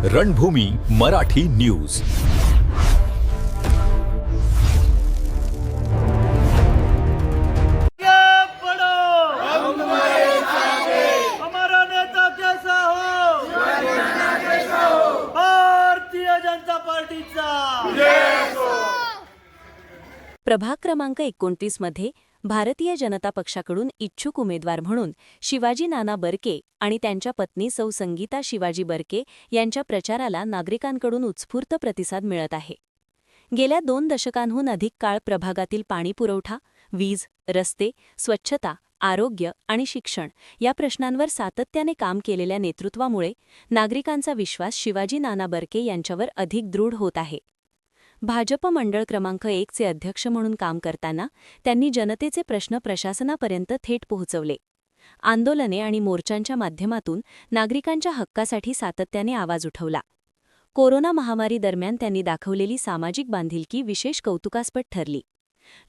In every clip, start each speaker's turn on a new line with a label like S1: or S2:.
S1: रणभूमी Marathi news.
S2: हमारा नेता कैसा हो? भारतीय जनता पार्टीचा।
S3: प्रभाग क्रमांक 29 मध्ये भारतीय जनता पक्षाकडून इच्छुक उमेदवार म्हणून शिवाजी नाना बर्के आणि त्यांच्या पत्नी सौ संगीता शिवाजी बर्के यांच्या प्रचाराला नागरिकांकडून उत्स्फूर्त प्रतिसाद मिळत आहे। गेल्या 2 दशकांहून अधिक काळ प्रभागातील पाणीपुरवठा, वीज, रस्ते, स्वच्छता, आरोग्य आणि शिक्षण या प्रश्नांवर सातत्याने काम केलेल्या नेतृत्वामुळे नागरिकांचा विश्वास शिवाजी नाना बर्के यांच्यावर अधिक दृढ होत आहे। भाजप मंडळ क्रमांक 1 चे अध्यक्ष म्हणून काम करताना त्यांनी जनतेचे प्रश्न प्रशासनापर्यंत थेट पोहोचवले। आंदोलने आणि मोर्चांच्या माध्यमातून नागरिकांच्या हक्कासाठी सातत्याने आवाज उठवला। कोरोना महामारी दरम्यान त्यांनी दाखवलेली सामाजिक बांधिलकी विशेष कौतुकास्पद ठरली।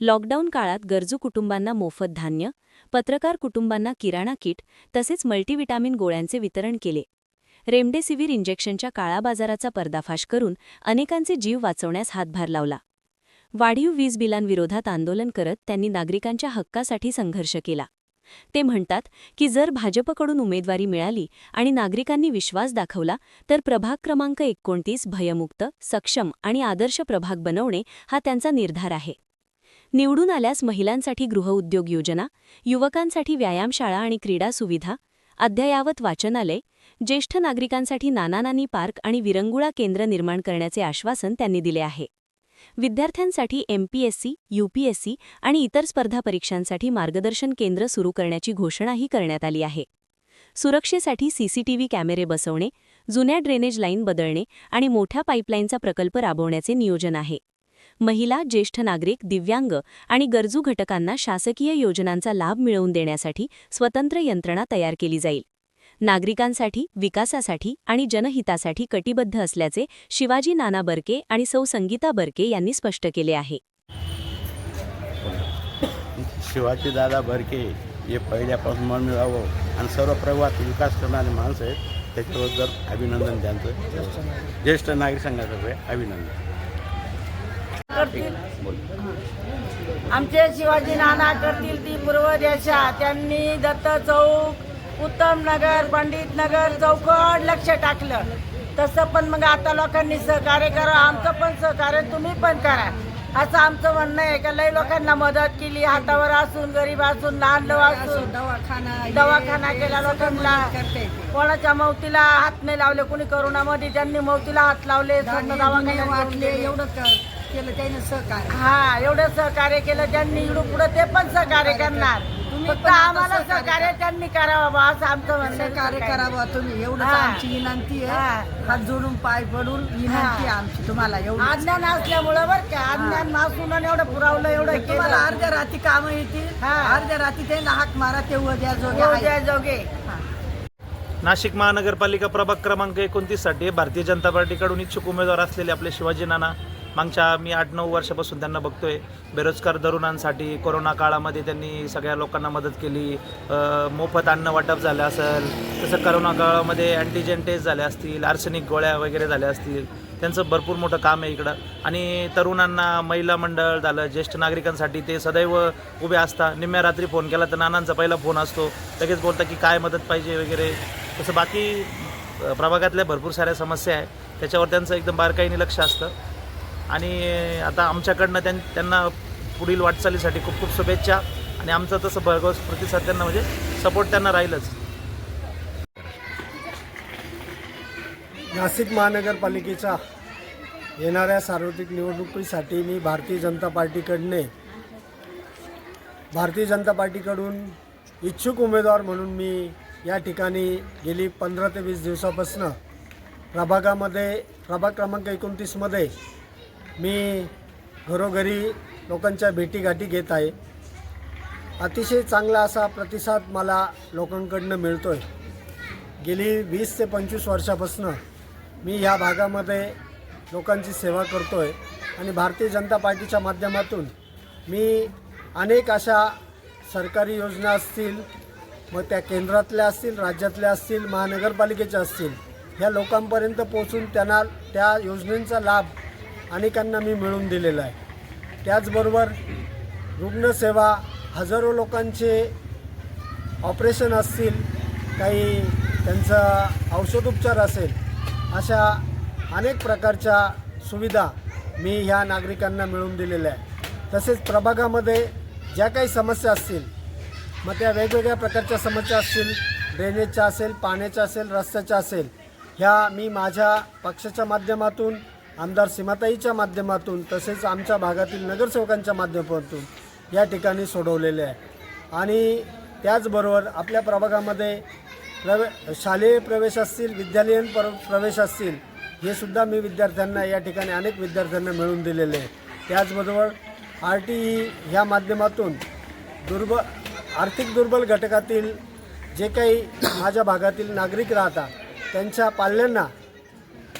S3: लॉकडाऊन काळात गरजू कुटुंबांना मोफत धान्य, पत्रकार कुटुंबांना किराणा किट तसेच मल्टीव्हिटॅमिन गोळ्यांचे वितरण केले। रेमडेसिवीर इंजेक्शनच्या काळाबाजाराचा पर्दाफाश करून अनेकांचे जीव वाचवण्यास हातभार लावला। वाढीव वीज बिलांविरोधात आंदोलन करत त्यांनी नागरिकांच्या हक्कासाठी संघर्ष केला। ते म्हणतात की जर भाजपकडून उमेदवारी मिळाली आणि नागरिकांनी विश्वास दाखवला तर प्रभाग क्रमांक 29 भयमुक्त, सक्षम आणि आदर्श प्रभाग बनवणे हा त्यांचा निर्धार आहे। निवडून आल्यास महिलांसाठी गृहउद्योग योजना, युवकांसाठी व्यायामशाळा आणि क्रीडा सुविधा, अद्ययावत वाचनालय, ज्येष्ठ नागरिकांसाठी नाना-नानी पार्क आणि विरंगुळा केंद्र निर्माण करण्याचे आश्वासन त्यांनी दिले आहे। विद्यार्थ्यांसाठी एमपीएससी, यूपीएससी आणि इतर स्पर्धा परीक्षांसाठी मार्गदर्शन केंद्र सुरू करण्याची घोषणाही करण्यात आली आहे। सुरक्षेसाठी सीसीटीव्ही कॅमेरे बसवणे, जुन्या ड्रेनेज लाईन बदलणे आणि मोठ्या पाईपलाईनचा प्रकल्प राबवण्याचे नियोजन आहे। महिला, ज्येष्ठ नागरिक, दिव्यांग आणि गरजू घटकांना शासकीय योजनांचा लाभ मिळवून देण्यासाठी स्वतंत्र यंत्रणा तयार केली जाईल। नागरिकांसाठी, विकासासाठी आणि जनहितासाठी कटिबद्ध असल्याचे शिवाजी नाना बर्के आणि सौ संगीता बर्के यांनी स्पष्ट केले आहे।
S4: शिवाजी दादा बर्के हे पहिल्यापासून म्हणून राहावं आणि सर्व प्रभागात विकास करणारे माणसं आहेत, त्याच्याबद्दल अभिनंदन त्यांचं। ज्येष्ठ नागरिक संघातर्फे अभिनंदन।
S5: आमचे शिवाजी नाना करतील ती पूर्व दिशा। त्यांनी दत्त चौक, उत्तम नगर, पंडित नगर चौकड लक्ष टाकलं। तसं पण मग आता लोकांनी सहकार्य करा, आमचं पण सहकार्य तुम्ही पण करा असं आमचं म्हणणं आहे। का लई लोकांना मदत केली, हातावर असून, गरीब असून, लहान असून दवाखाना केला लोकांना। कोणाच्या मौतीला हात नाही लावले, कोणी करोनामध्ये त्यांनी मौतीला हात लावले, दवाखान्यात वाटले, एवढं केलं त्याने सहकार्य। हा, एवढं सहकार्य केलं त्यांनी, इकडून पुढे ते पण सहकार्य करणार। फक्त आम्हाला सहकार्य त्यांनी करावं असं आमचं म्हणणं।
S6: सहकार्य करावं तुम्ही, एवढं आमची विनंती आहे। हात जोडून पाय पडून विनंती आहे आमची तुम्हाला। एवढं
S5: अज्ञान असल्यामुळं बरं का, अज्ञान मासून एवढं पुरवलं, एवढं
S6: तुम्हाला अर्ध्या रात्री कामं येतील, अर्ध्या रात्री त्यांना हाक मारा ते उद्या
S5: जोगे।
S7: नाशिक महानगरपालिका प्रभाग क्रमांक 29 साठी भारतीय जनता पार्टीकडून इच्छुक उमेदवार असलेले आपले शिवाजी नाना, मागच्या मी 8-9 वर्षापासून त्यांना बघतोय। बेरोजगार तरुणांसाठी कोरोना काळामध्ये त्यांनी सगळ्या लोकांना मदत केली, मोफत अन्न वाटप झालं असेल, तसं कोरोना काळामध्ये अँटीजेन टेस्ट झाले असतील, आर्सेनिक गोळ्या वगैरे झाल्या असतील, त्यांचं भरपूर मोठं काम आहे इकडं। आणि तरुणांना, महिला मंडळ झालं, ज्येष्ठ नागरिकांसाठी ते सदैव उभे असतात। निम्म्या रात्री फोन केला तर नानांचा पहिला फोन असतो, लगेच बोलता की काय मदत पाहिजे वगैरे। तसं बाकी प्रभागातल्या भरपूर साऱ्या समस्या आहे, त्याच्यावर त्यांचं एकदम बारकाईने लक्ष असतं। आणि आता आमच्याकडनं त्यांना पुढील वाटचालीसाठी खूप खूप शुभेच्छा आणि आमचं तसं भरघोस प्रतिसाद त्यांना, म्हणजे सपोर्ट त्यांना राहीलच।
S8: नाशिक महानगरपालिकेच्या येणाऱ्या सार्वत्रिक निवडणुकीसाठी मी भारतीय जनता पार्टीकडून इच्छुक उमेदवार म्हणून मी या ठिकाणी गेली 15 ते 20 दिवसापासून प्रभाग क्रमांक 29 मध्ये मी घरोघरी लोकांच्या भेटीगाठी घेत आहे। अतिशय चांगला असा प्रतिसाद मला लोकांकडून मिळतो आहे। गेली 20 ते 25 वर्षापासून मी ह्या भागामध्ये लोकांची सेवा करतो आहे आणि भारतीय जनता पार्टीच्या माध्यमातून मी अनेक अशा सरकारी योजना असतील, मग त्या केंद्रातल्या असतील, राज्यातल्या असतील, महानगरपालिकेच्या असतील, ह्या लोकांपर्यंत पोहोचून त्यांना त्या योजनेचा लाभ अनेकांना मी मिळवून दिलेला आहे. त्याचबरोबर रुग्णसेवा, हजारो लोकांचे ऑपरेशन असतील, काही त्यांचा औषधोपचार असेल, अशा अनेक प्रकारच्या सुविधा मी ह्या नागरिकांना मिळवून दिलेल्या आहे. तसेच प्रभागामध्ये ज्या काही समस्या असतील, मग त्या वेगवेगळ्या प्रकारच्या समस्या असतील, ड्रेनेजच्या असेल, पाण्याच्या असेल, रस्त्याच्या असेल, ह्या मी माझ्या पक्षाच्या माध्यमातून, आमदार सीमाताईच्या माध्यमातून, तसेच आमच्या भागातील नगरसेवकांच्या माध्यमातून या ठिकाणी सोडवलेले आहे. आणि त्याचबरोबर आपल्या प्रभागामध्ये शालेय प्रवेश असतील, विद्यालयीन प्रवेश असतील, हे सुद्धा मी विद्यार्थ्यांना या ठिकाणी अनेक विद्यार्थ्यांना मिळवून दिलेले आहे. त्याचबरोबर RTE ह्या माध्यमातून आर्थिक दुर्बल घटकातील जे काही माझ्या भागातील नागरिक राहतात, त्यांच्या पाल्यांना,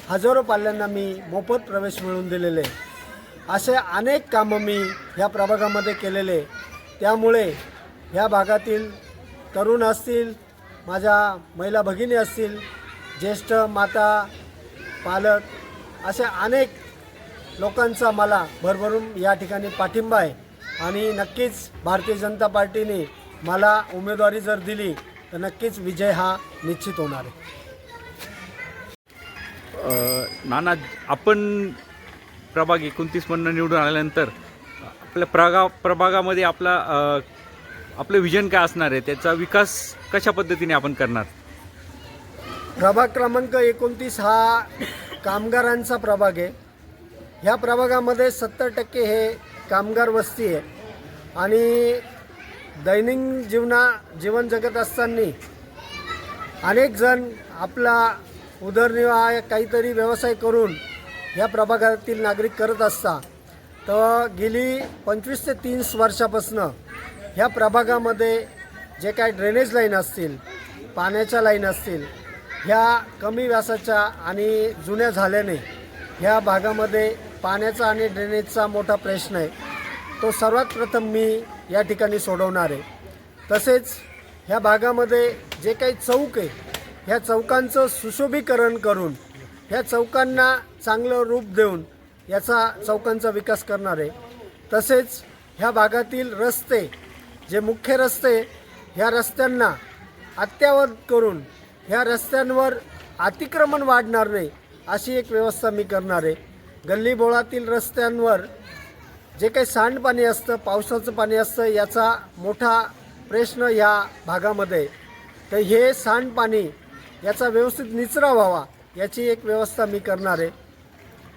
S8: हजारो पाल्यांना मी मोफत प्रवेश मिळवून दिलेले आहे. असे अनेक कामं मी ह्या प्रभागामध्ये केलेले. त्यामुळे ह्या भागातील तरुण असतील, माझ्या महिला भगिनी असतील, ज्येष्ठ माता, पालक, अशा अनेक लोकांचा मला भरभरून या ठिकाणी पाठिंबा आहे. आणि नक्कीच भारतीय जनता पार्टीने मला उमेदवारी जर दिली तर नक्कीच विजय हा निश्चित होणार आहे.
S9: नाना, आपण प्रभाग 29 मधनं निवडून आल्यानंतर आपल्या प्रभागामध्ये आपलं विजन काय असणार आहे, त्याचा विकास कशा पद्धतीने आपण करणार?
S8: प्रभाग क्रमांक 29 हा कामगारांचा प्रभाग आहे. ह्या प्रभागामध्ये 70% हे कामगार वस्ती आहे. आणि दैनंदिन जीवन जगत असताना अनेक जण आपला उदरनिर्वाह काहीतरी व्यवसाय करून ह्या प्रभागातील नागरिक करत असतात. तर गेली 25 ते 30 वर्षापासून ह्या प्रभागामध्ये जे काही ड्रेनेज लाईन असतील, पाण्याच्या लाईन असतील, ह्या कमी व्यासाच्या आणि जुन्या झाल्याने ह्या भागामध्ये पाण्याचा आणि ड्रेनेजचा मोठा प्रश्न आहे. तो सर्वात प्रथम मी या ठिकाणी सोडवणार आहे. तसेच ह्या भागामध्ये जे काही चौक आहे, ह्या चौकांचं सुशोभीकरण करून ह्या चौकांना चांगलं रूप देऊन याचा चौकांचा विकास करणार आहे. तसेच ह्या भागातील रस्ते, जे मुख्य रस्ते, ह्या रस्त्यांना अद्ययावत करून ह्या रस्त्यांवर अतिक्रमण वाढणार नाही अशी एक व्यवस्था मी करणार आहे. गल्लीबोळातील रस्त्यांवर जे काही सांडपाणी असतं, पावसाचं पाणी असतं, याचा मोठा प्रश्न या भागामध्ये. तर हे सांडपाणी याचा व्यवस्थित निचरा व्हावा याची एक व्यवस्था मी करणार आहे.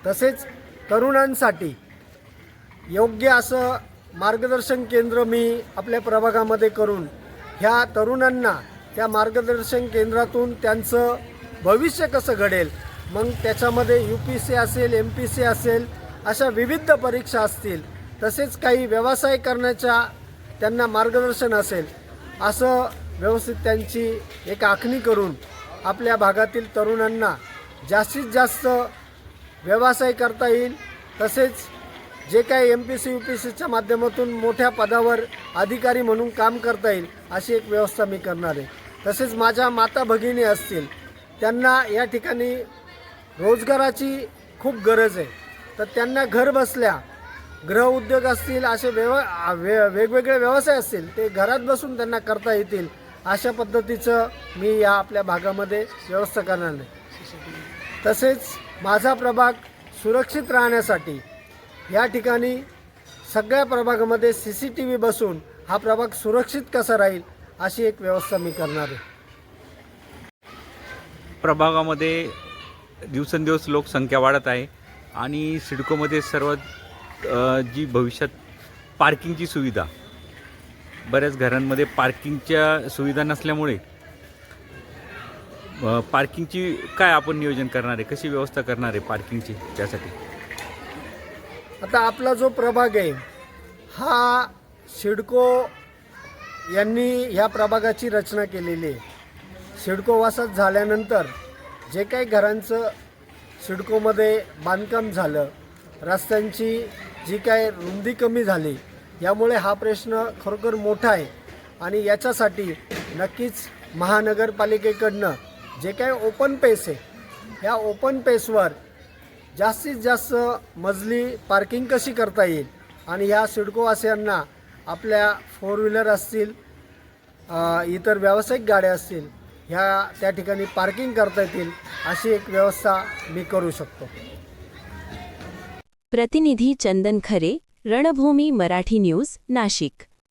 S8: तसेच तरुणांसाठी योग्य असं मार्गदर्शन केंद्र मी आपल्या प्रभागामध्ये करून ह्या तरुणांना त्या मार्गदर्शन केंद्रातून त्यांचं भविष्य कसं घडेल, मग त्याच्यामध्ये UPSC असेल, MPSC असेल, अशा विविध परीक्षा असतील, तसेच काही व्यवसाय करण्याच्या त्यांना मार्गदर्शन असेल, असं व्यवस्थित त्यांची एक आखणी करून आपल्या भागातील तरुणांना जास्तीत जास्त व्यवसाय करता येईल. तसेच जे काही MPSC UPSCच्या माध्यमातून मोठ्या पदावर अधिकारी म्हणून काम करता येईल अशी एक व्यवस्था मी करणार आहे. तसेच माझ्या माता भगिनी असतील, त्यांना या ठिकाणी रोजगाराची खूप गरज आहे. तर त्यांना घर बसल्या गृहउद्योग असतील, असे वेगवेगळे व्यवसाय असतील, ते घरात बसून त्यांना करता येतील अशा पद्धतीचं मी या आपल्या भागामध्ये व्यवस्था करणार आहे. तसेच माझा प्रभाग सुरक्षित राहण्यासाठी या ठिकाणी सगळ्या प्रभागामध्ये CCTV बसून हा प्रभाग सुरक्षित कसा राहील अशी एक व्यवस्था मी करणार आहे.
S9: प्रभागामध्ये दिवसेंदिवस लोकसंख्या वाढत आहे आणि सिडकोमध्ये सर्वात जी भविष्यात पार्किंगची सुविधा, बऱ्याच घरांमध्ये पार्किंगच्या सुविधा नसल्यामुळे पार्किंगची काय आपण नियोजन करणार आहे, कशी व्यवस्था करणार आहे पार्किंगची? त्यासाठी
S8: आता आपला जो प्रभाग आहे हा सिडको यांनी ह्या प्रभागाची रचना केलेली आहे. सिडको वसाहत झाल्यानंतर जे काही घरांचं सिडकोमध्ये बांधकाम झालं, रस्त्यांची जी काय रुंदी कमी झाली, यामुळे हा प्रश्न खरोखर मोठा आहे. आणि याच्यासाठी नक्कीच महानगरपालिकेकडनं जे काही ओपन पेस आहे ह्या ओपन पेसवर जास्तीत जास्त मजली पार्किंग कशी करता येईल आणि ह्या सिडकोवासियांना आपल्या 4 व्हीलर असतील, इतर व्यावसायिक गाड्या असतील, ह्या त्या ठिकाणी पार्किंग करता येतील अशी एक व्यवस्था मी करू शकतो.
S3: प्रतिनिधी चंदन खरे, रणभूमी मराठी न्यूज, नाशिक.